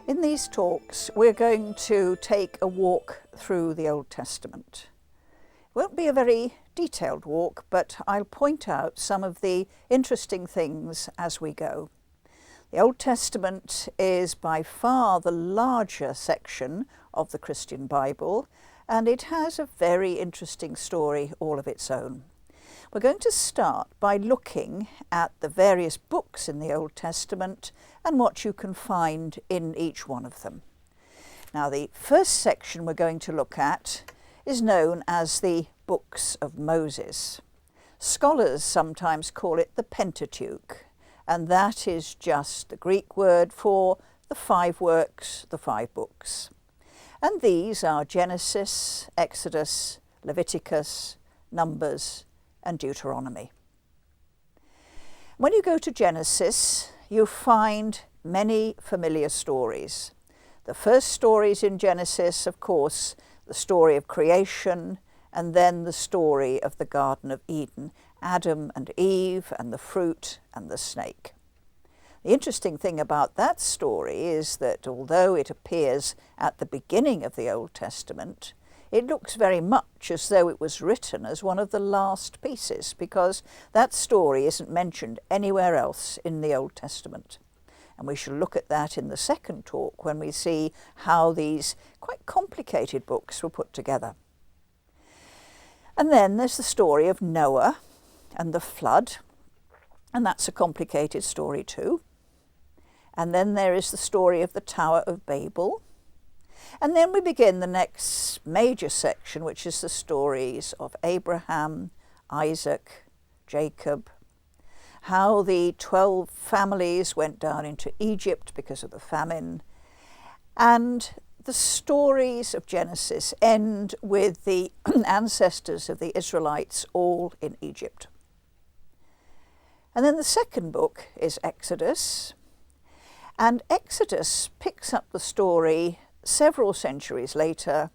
In these talks, we're going to take a walk through the Old Testament. It won't be a very detailed walk, but I'll point out some of the interesting things as we go. The Old Testament is by far the larger section of the Christian Bible, and it has a very interesting story all of its own. We're going to start by looking at the various books in the Old Testament and what you can find in each one of them. Now, the first section we're going to look at is known as the Books of Moses. Scholars sometimes call it the Pentateuch, and that is just the Greek word for the 5 works, the 5 books. And these are Genesis, Exodus, Leviticus, Numbers, and Deuteronomy. When you go to Genesis, you find many familiar stories. The first stories in Genesis, of course, the story of creation, and then the story of the Garden of Eden, Adam and Eve, and the fruit and the snake. The interesting thing about that story is that although it appears at the beginning of the Old Testament, it looks very much as though it was written as one of the last pieces, because that story isn't mentioned anywhere else in the Old Testament. And we shall look at that in the second talk when we see how these quite complicated books were put together. And then there's the story of Noah and the flood, and that's a complicated story too. And then there is the story of the Tower of Babel. And then we begin the next major section, which is the stories of Abraham, Isaac, Jacob, how the 12 families went down into Egypt because of the famine. And the stories of Genesis end with the ancestors of the Israelites all in Egypt. And then the second book is Exodus. And Exodus picks up the story several centuries later,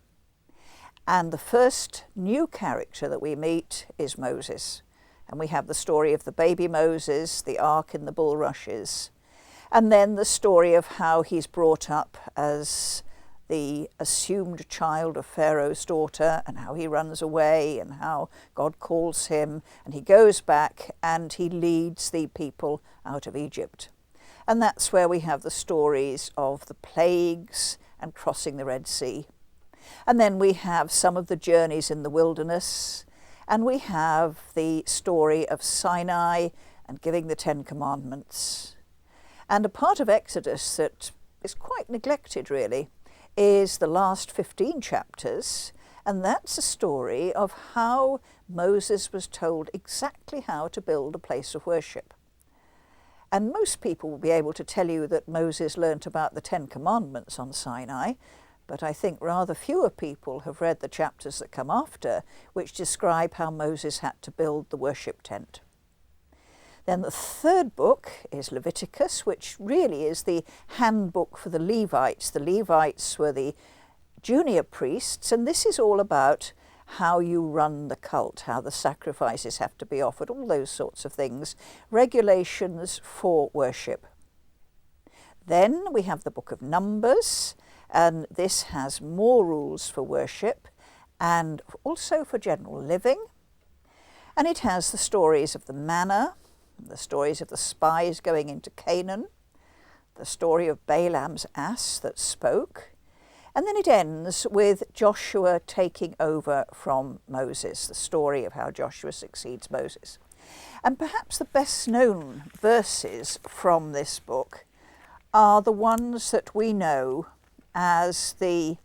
and the first new character that we meet is Moses. And we have the story of the baby Moses, the ark in the bulrushes, and then the story of how he's brought up as the assumed child of Pharaoh's daughter, and how he runs away, and how God calls him, and he goes back and he leads the people out of Egypt. And that's where we have the stories of the plagues and crossing the Red Sea. And then we have some of the journeys in the wilderness, and we have the story of Sinai and giving the 10 Commandments. And a part of Exodus that is quite neglected really is the last 15 chapters, and that's a story of how Moses was told exactly how to build a place of worship. And most people will be able to tell you that Moses learnt about the 10 Commandments on Sinai, but I think rather fewer people have read the chapters that come after, which describe how Moses had to build the worship tent. Then the third book is Leviticus, which really is the handbook for the Levites. The Levites were the junior priests, and this is all about how you run the cult, how the sacrifices have to be offered, all those sorts of things, regulations for worship. Then we have the book of Numbers, and this has more rules for worship and also for general living. And it has the stories of the manna, the stories of the spies going into Canaan, the story of Balaam's ass that spoke, and then it ends with Joshua taking over from Moses, the story of how Joshua succeeds Moses. And perhaps the best known verses from this book are the ones that we know as the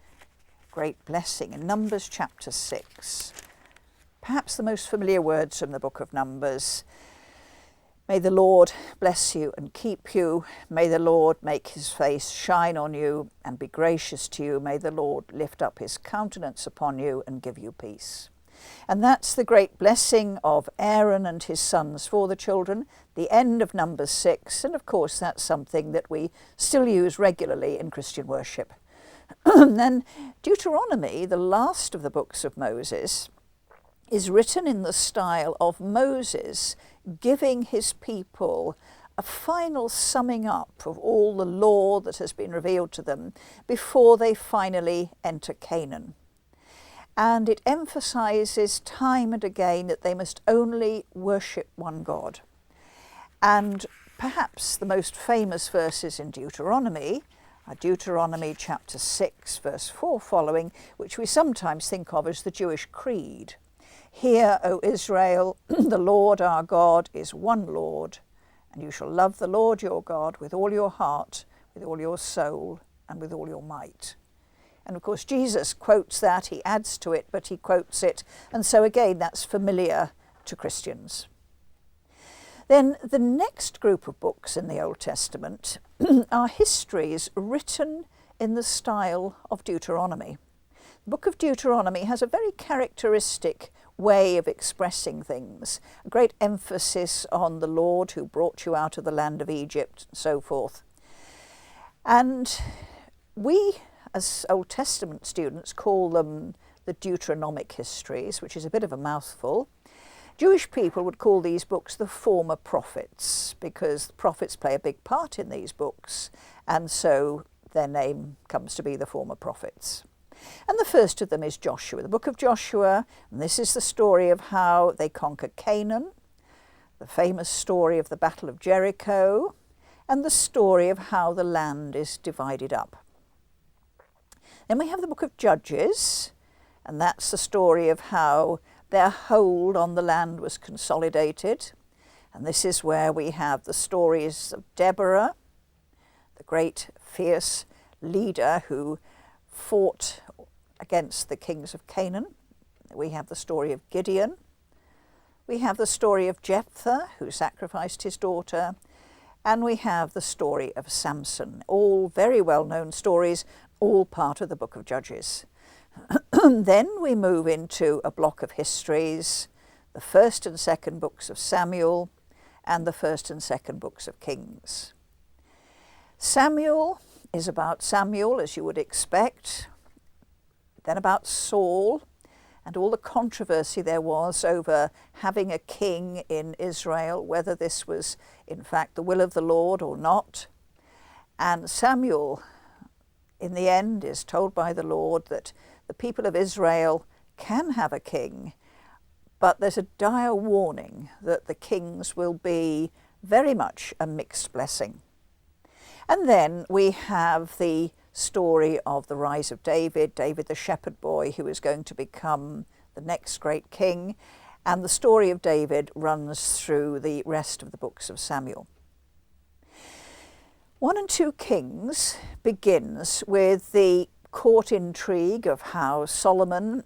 great blessing in Numbers chapter 6. Perhaps the most familiar words from the book of Numbers. May the Lord bless you and keep you. May the Lord make his face shine on you and be gracious to you. May the Lord lift up his countenance upon you and give you peace. And that's the great blessing of Aaron and his sons for the children, the end of Numbers 6. And of course, that's something that we still use regularly in Christian worship. Then Deuteronomy, the last of the books of Moses, is written in the style of Moses giving his people a final summing up of all the law that has been revealed to them before they finally enter Canaan. And it emphasises time and again that they must only worship one God. And perhaps the most famous verses in Deuteronomy are Deuteronomy chapter 6, verse 4 following, which we sometimes think of as the Jewish creed. Hear, O Israel, the Lord our God is one Lord, and you shall love the Lord your God with all your heart, with all your soul, and with all your might. And of course Jesus quotes that, he adds to it, but he quotes it, and so again that's familiar to Christians. Then the next group of books in the Old Testament are histories written in the style of Deuteronomy. The book of Deuteronomy has a very characteristic way of expressing things, a great emphasis on the Lord who brought you out of the land of Egypt and so forth. And we, as Old Testament students, call them the Deuteronomic histories, which is a bit of a mouthful. Jewish people would call these books the former prophets, because the prophets play a big part in these books, and so their name comes to be the former prophets. And the first of them is Joshua, the book of Joshua, and this is the story of how they conquered Canaan, the famous story of the Battle of Jericho, and the story of how the land is divided up. Then we have the book of Judges, and that's the story of how their hold on the land was consolidated. And this is where we have the stories of Deborah, the great fierce leader who fought against the kings of Canaan. We have the story of Gideon. We have the story of Jephthah, who sacrificed his daughter. And we have the story of Samson, all very well-known stories, all part of the book of Judges. Then we move into a block of histories, the first and second books of Samuel and the first and second books of Kings. Samuel is about Samuel, as you would expect, then about Saul and all the controversy there was over having a king in Israel, whether this was in fact the will of the Lord or not. And Samuel, in the end, is told by the Lord that the people of Israel can have a king, but there's a dire warning that the kings will be very much a mixed blessing. And then we have the story of the rise of David, David the shepherd boy, who is going to become the next great king, and the story of David runs through the rest of the books of Samuel. 1 and 2 Kings begins with the court intrigue of how Solomon,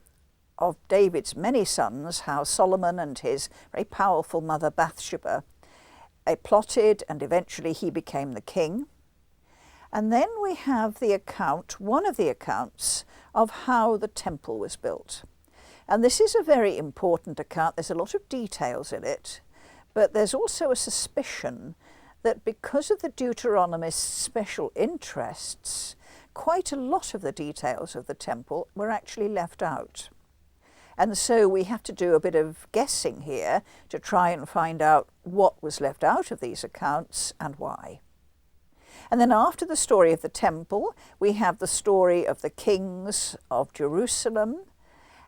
of David's many sons, how Solomon and his very powerful mother Bathsheba plotted, and eventually he became the king. And then we have the account, one of the accounts, of how the temple was built. And this is a very important account. There's a lot of details in it, but there's also a suspicion that because of the Deuteronomist's special interests, quite a lot of the details of the temple were actually left out. And so we have to do a bit of guessing here to try and find out what was left out of these accounts and why. And then after the story of the temple, we have the story of the kings of Jerusalem,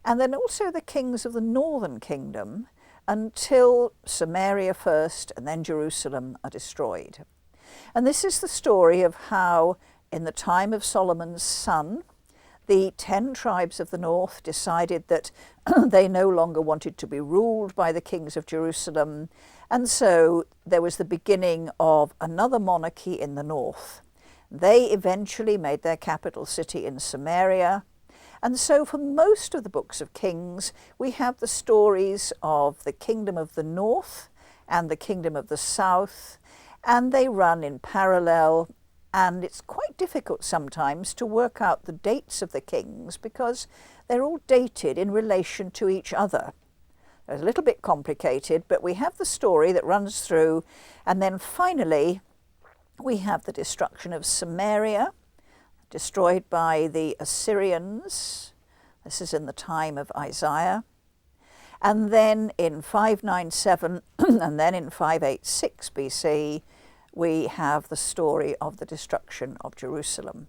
and then also the kings of the northern kingdom, until Samaria first and then Jerusalem are destroyed. And this is the story of how, in the time of Solomon's son, the 10 tribes of the north decided that they no longer wanted to be ruled by the kings of Jerusalem, and so there was the beginning of another monarchy in the north. They eventually made their capital city in Samaria, and so for most of the books of Kings, we have the stories of the kingdom of the north and the kingdom of the south, and they run in parallel, and it's quite difficult sometimes to work out the dates of the kings because they're all dated in relation to each other. It's a little bit complicated, but we have the story that runs through, and then finally we have the destruction of Samaria, destroyed by the Assyrians. This is in the time of Isaiah. And then in 597 and then in 586 BC, we have the story of the destruction of Jerusalem.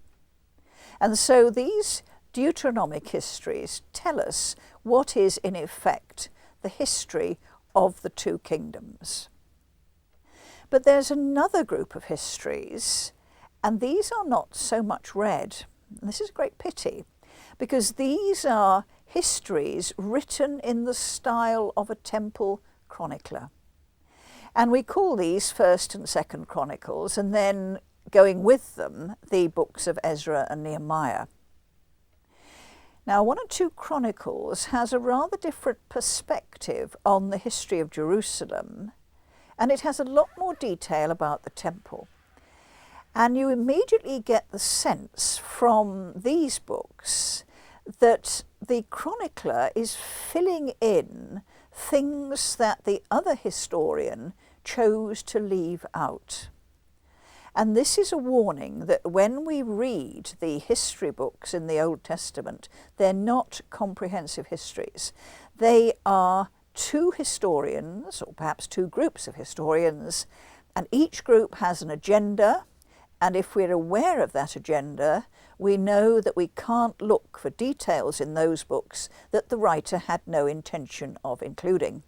And so these Deuteronomic histories tell us what is in effect the history of the two kingdoms. But there's another group of histories, and these are not so much read. And this is a great pity, because these are histories written in the style of a temple chronicler. And we call these 1st and 2nd Chronicles, and then going with them, the books of Ezra and Nehemiah. Now, 1 and 2 Chronicles has a rather different perspective on the history of Jerusalem, and it has a lot more detail about the temple. And you immediately get the sense from these books that the chronicler is filling in things that the other historian chose to leave out. And this is a warning that when we read the history books in the Old Testament, they're not comprehensive histories. They are two historians, or perhaps two groups of historians, and each group has an agenda, and if we're aware of that agenda, we know that we can't look for details in those books that the writer had no intention of including.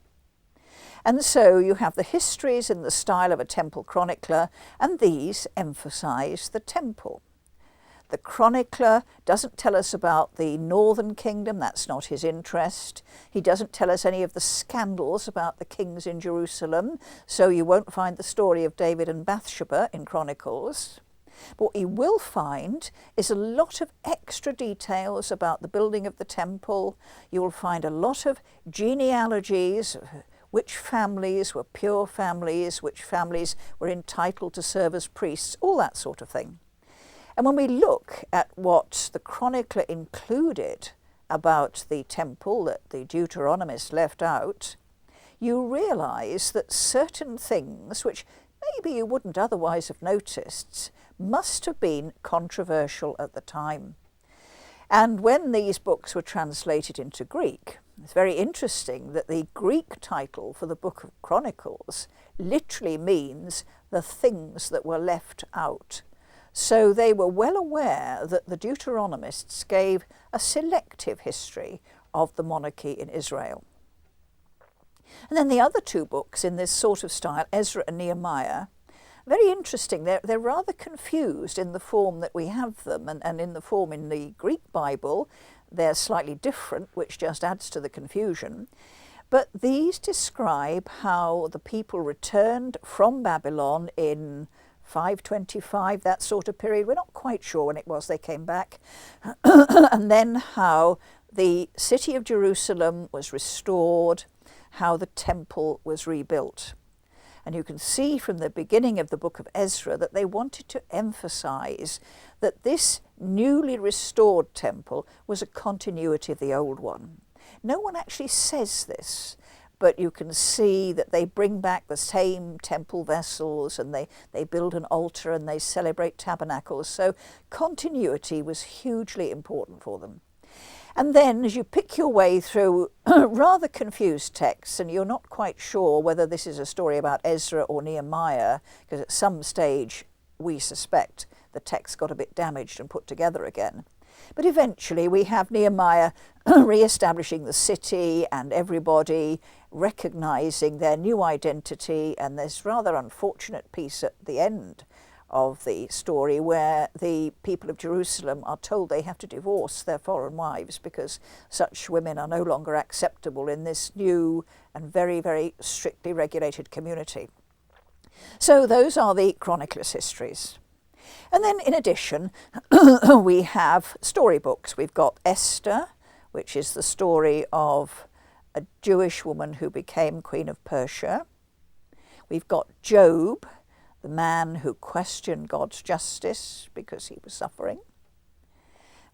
And so you have the histories in the style of a temple chronicler, and these emphasize the temple. The chronicler doesn't tell us about the northern kingdom, that's not his interest. He doesn't tell us any of the scandals about the kings in Jerusalem, so you won't find the story of David and Bathsheba in Chronicles. But what you will find is a lot of extra details about the building of the temple. You will find a lot of genealogies, which families were pure families, which families were entitled to serve as priests, all that sort of thing. And when we look at what the chronicler included about the temple that the Deuteronomists left out, you realise that certain things, which maybe you wouldn't otherwise have noticed, must have been controversial at the time. And when these books were translated into Greek, it's very interesting that the Greek title for the book of Chronicles literally means the things that were left out. So they were well aware that the Deuteronomists gave a selective history of the monarchy in Israel. And then the other two books in this sort of style, Ezra and Nehemiah, very interesting. They're rather confused in the form that we have them, and in the form in the Greek Bible, they're slightly different, which just adds to the confusion. But these describe how the people returned from Babylon in 525, that sort of period. We're not quite sure when it was they came back. And then how the city of Jerusalem was restored, how the temple was rebuilt. And you can see from the beginning of the book of Ezra that they wanted to emphasize that this newly restored temple was a continuity of the old one. No one actually says this, but you can see that they bring back the same temple vessels, and they build an altar and they celebrate tabernacles. So continuity was hugely important for them. And then as you pick your way through rather confused texts, and you're not quite sure whether this is a story about Ezra or Nehemiah, because at some stage we suspect the text got a bit damaged and put together again. But eventually we have Nehemiah re-establishing the city and everybody recognizing their new identity, and this rather unfortunate piece at the end of the story where the people of Jerusalem are told they have to divorce their foreign wives because such women are no longer acceptable in this new and very, very strictly regulated community. So those are the chronicler's histories. And then in addition, we have storybooks. We've got Esther, which is the story of a Jewish woman who became Queen of Persia. We've got Job, the man who questioned God's justice because he was suffering.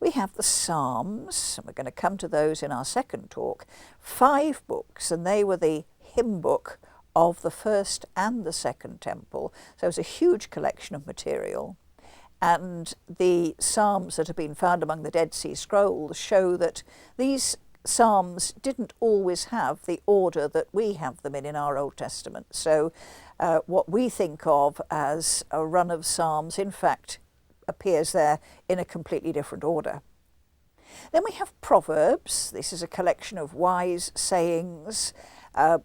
We have the Psalms, and we're going to come to those in our second talk. 5 books, and they were the hymn book of the first and the second temple. So it was a huge collection of material. And the Psalms that have been found among the Dead Sea Scrolls show that these Psalms didn't always have the order that we have them in our Old Testament. So what we think of as a run of Psalms, in fact, appears there in a completely different order. Then we have Proverbs. This is a collection of wise sayings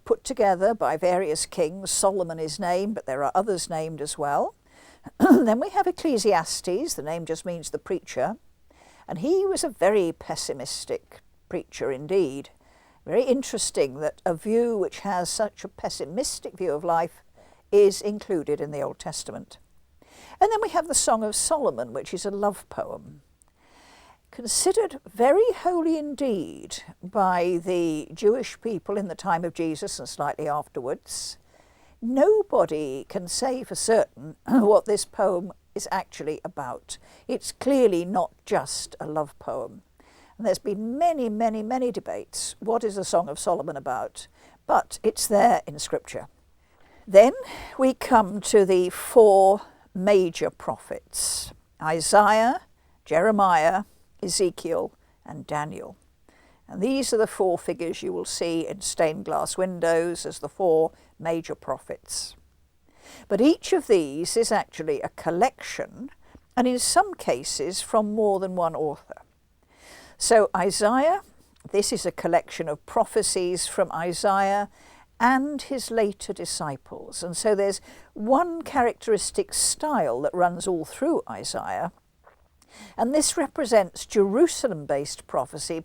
put together by various kings. Solomon is named, but there are others named as well. Then we have Ecclesiastes. The name just means the preacher. And he was a very pessimistic preacher indeed. Very interesting that a view which has such a pessimistic view of life is included in the Old Testament. And then we have the Song of Solomon, which is a love poem. Considered very holy indeed by the Jewish people in the time of Jesus and slightly afterwards. Nobody can say for certain what this poem is actually about. It's clearly not just a love poem. And there's been many, many, many debates. What is the Song of Solomon about? But it's there in Scripture. Then we come to the 4 major prophets: Isaiah, Jeremiah, Ezekiel and Daniel. And these are the 4 figures you will see in stained glass windows as the 4 major prophets. But each of these is actually a collection, and in some cases from more than one author. So Isaiah, this is a collection of prophecies from Isaiah and his later disciples. And so there's one characteristic style that runs all through Isaiah. And this represents Jerusalem-based prophecy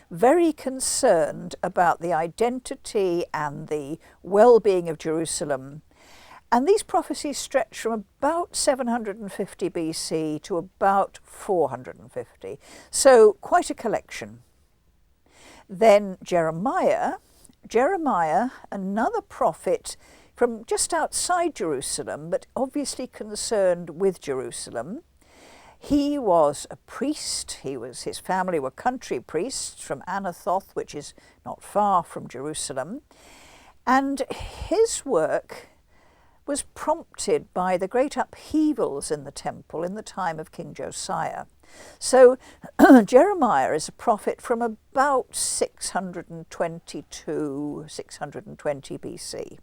very concerned about the identity and the well-being of Jerusalem. And these prophecies stretch from about 750 BC to about 450. So quite a collection. Then Jeremiah, another prophet from just outside Jerusalem, but obviously concerned with Jerusalem. He was a priest. His family were country priests from Anathoth, which is not far from Jerusalem. And his work was prompted by the great upheavals in the temple in the time of King Josiah. So Jeremiah is a prophet from about 622, 620 BC.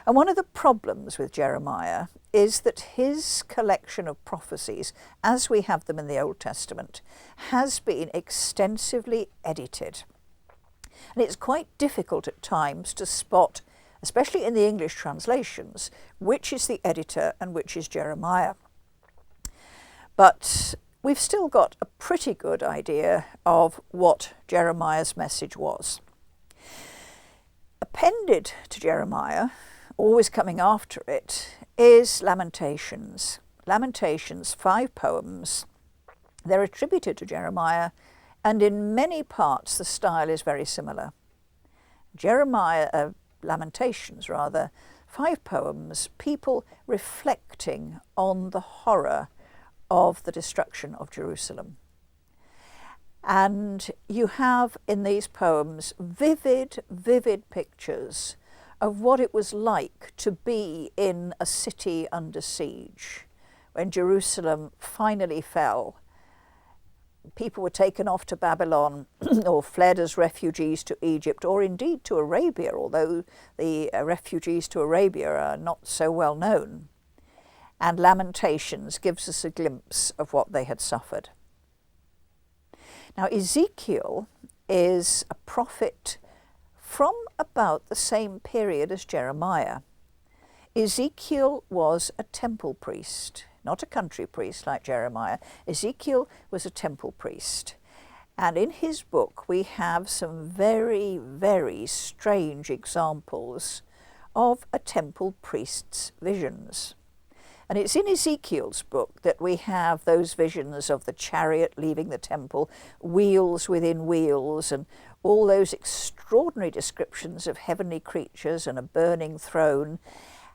And one of the problems with Jeremiah is that his collection of prophecies, as we have them in the Old Testament, has been extensively edited. And it's quite difficult at times to spot, especially in the English translations, which is the editor and which is Jeremiah. But we've still got a pretty good idea of what Jeremiah's message was. Appended to Jeremiah, always coming after it, is Lamentations. Lamentations, 5 poems. They're attributed to Jeremiah, and in many parts the style is very similar. Lamentations, 5 poems, people reflecting on the horror of the destruction of Jerusalem. And you have in these poems vivid pictures of what it was like to be in a city under siege. When Jerusalem finally fell, people were taken off to Babylon or fled as refugees to Egypt, or indeed to Arabia, although the refugees to Arabia are not so well known. And Lamentations gives us a glimpse of what they had suffered. Now, Ezekiel is a prophet from about the same period as Jeremiah. Ezekiel was a temple priest, not a country priest like Jeremiah. Ezekiel was a temple priest. And in his book we have some very, very strange examples of a temple priest's visions. And it's in Ezekiel's book that we have those visions of the chariot leaving the temple, wheels within wheels, and all those extraordinary descriptions of heavenly creatures and a burning throne.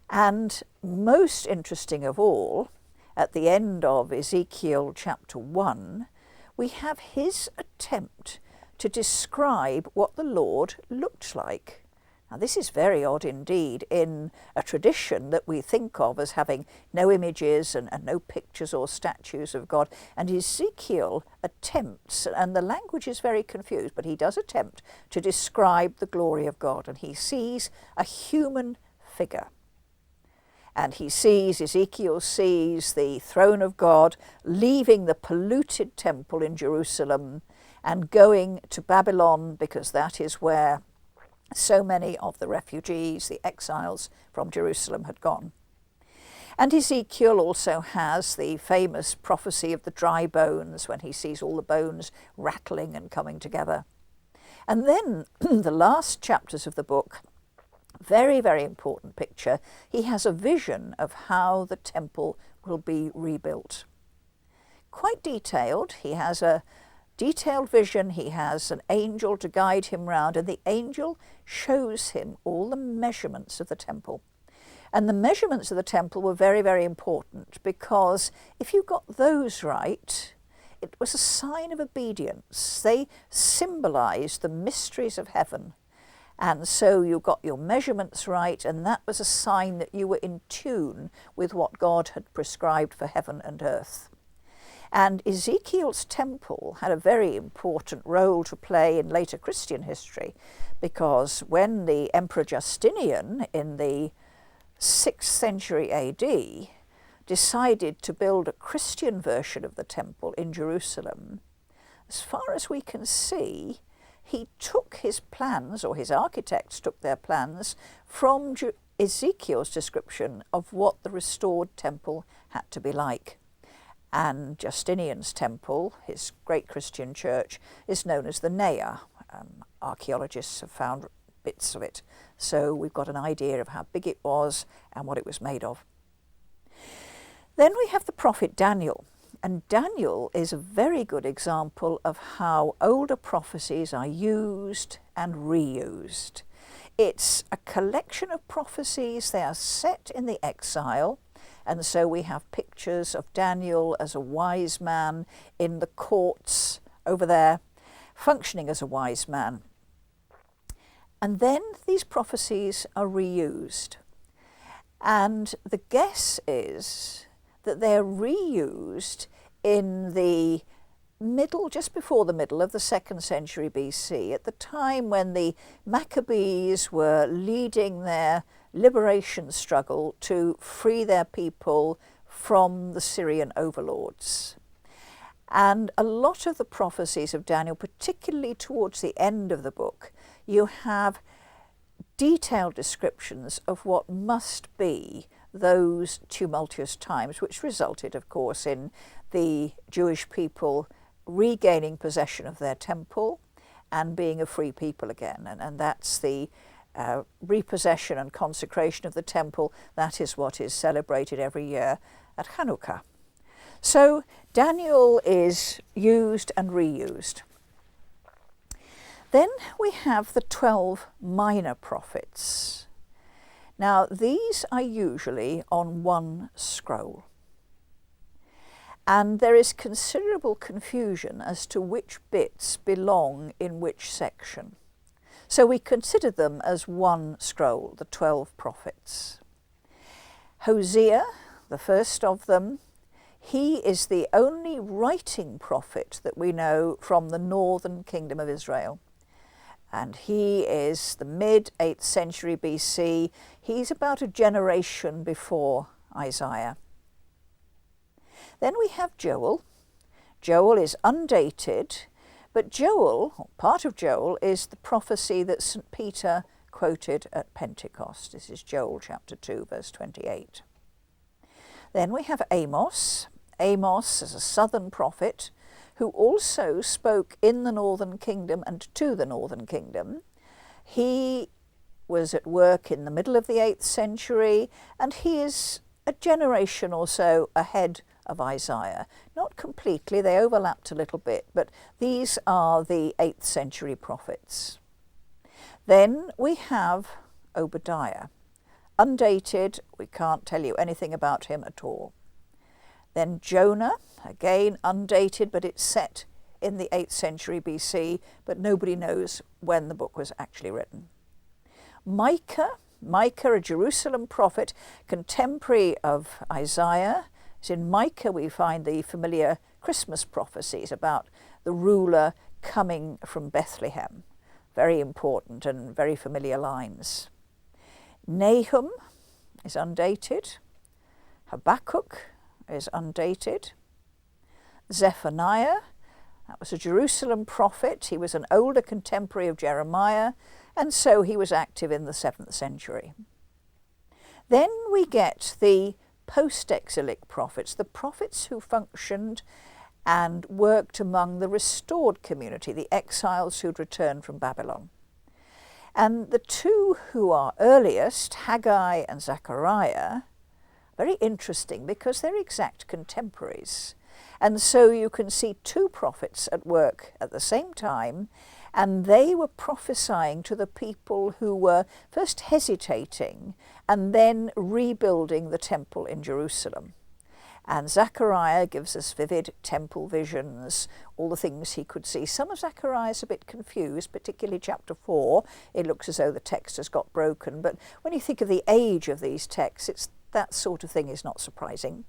And most interesting of all, at the end of Ezekiel chapter 1, we have his attempt to describe what the Lord looked like. Now, this is very odd indeed in a tradition that we think of as having no images and no pictures or statues of God. And Ezekiel attempts, and the language is very confused, but he does attempt to describe the glory of God. And he sees a human figure. And Ezekiel sees the throne of God leaving the polluted temple in Jerusalem and going to Babylon, because that is where so many of the refugees, the exiles from Jerusalem, had gone. And Ezekiel also has the famous prophecy of the dry bones, when he sees all the bones rattling and coming together. And then the last chapters of the book, very, very important picture, he has a vision of how the temple will be rebuilt. Quite detailed. He has a detailed vision. He has an angel to guide him round, and the angel shows him all the measurements of the temple. And the measurements of the temple were very, very important, because if you got those right, it was a sign of obedience. They symbolized the mysteries of heaven. And so you got your measurements right, and that was a sign that you were in tune with what God had prescribed for heaven and earth. And Ezekiel's temple had a very important role to play in later Christian history, because when the Emperor Justinian in the 6th century AD decided to build a Christian version of the temple in Jerusalem, as far as we can see, he took his plans, or his architects took their plans, from Ezekiel's description of what the restored temple had to be like. And Justinian's temple, his great Christian church, is known as the Nea. Archaeologists have found bits of it, so we've got an idea of how big it was and what it was made of. Then we have the prophet Daniel, and Daniel is a very good example of how older prophecies are used and reused. It's a collection of prophecies. They are set in the exile, and so we have pictures of Daniel as a wise man in the courts over there, functioning as a wise man. And then these prophecies are reused. And the guess is that they're reused in the middle, just before the middle of the 2nd century BC, at the time when the Maccabees were leading their liberation struggle to free their people from the Syrian overlords. And a lot of the prophecies of Daniel, particularly towards the end of the book, you have detailed descriptions of what must be those tumultuous times, which resulted, of course, in the Jewish people regaining possession of their temple and being a free people again. And that's the repossession and consecration of the temple. That is what is celebrated every year at Hanukkah. So Daniel is used and reused. Then we have the 12 minor prophets. Now, these are usually on one scroll. And there is considerable confusion as to which bits belong in which section. So we consider them as one scroll, the 12 prophets. Hosea, the first of them, he is the only writing prophet that we know from the northern kingdom of Israel. And he is the mid-8th century BC. He's about a generation before Isaiah. Then we have Joel. Joel is undated, but Joel, or part of Joel, is the prophecy that St. Peter quoted at Pentecost. This is Joel chapter 2, verse 28. Then we have Amos. Amos is a southern prophet who also spoke in the northern kingdom and to the northern kingdom. He was at work in the middle of the 8th century, and he is a generation or so ahead of Isaiah. Not completely, they overlapped a little bit, but these are the 8th century prophets. Then we have Obadiah. Undated, we can't tell you anything about him at all. Then Jonah, again undated, but it's set in the 8th century BC, but nobody knows when the book was actually written. Micah, a Jerusalem prophet, contemporary of Isaiah. So in Micah we find the familiar Christmas prophecies about the ruler coming from Bethlehem. Very important and very familiar lines. Nahum is undated. Habakkuk is undated. Zephaniah, that was a Jerusalem prophet. He was an older contemporary of Jeremiah, and so he was active in the 7th century. Then we get the PostExilic prophets, the prophets who functioned and worked among the restored community, the exiles who'd returned from Babylon. And the two who are earliest, Haggai and Zechariah, very interesting because they're exact contemporaries. And so you can see two prophets at work at the same time, and they were prophesying to the people who were first hesitating and then rebuilding the temple in Jerusalem. And Zechariah gives us vivid temple visions, all the things he could see. Some of Zechariah is a bit confused, particularly chapter 4. It looks as though the text has got broken. But when you think of the age of these texts, that sort of thing is not surprising.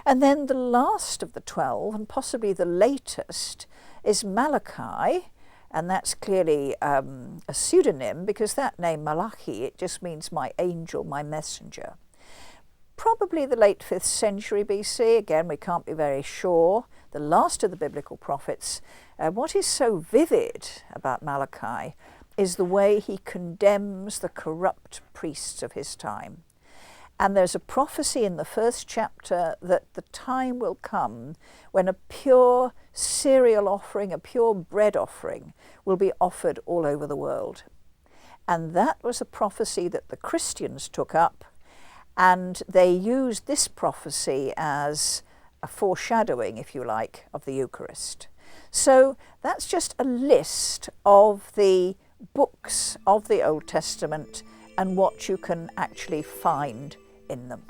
And then the last of the 12, and possibly the latest, is Malachi. And that's clearly a pseudonym, because that name, Malachi, it just means my angel, my messenger. Probably the late 5th century BC, again we can't be very sure, the last of the biblical prophets. What is so vivid about Malachi is the way he condemns the corrupt priests of his time. And there's a prophecy in the 1st chapter that the time will come when a pure cereal offering, a pure bread offering, will be offered all over the world. And that was a prophecy that the Christians took up, and they used this prophecy as a foreshadowing, if you like, of the Eucharist. So that's just a list of the books of the Old Testament and what you can actually find in them.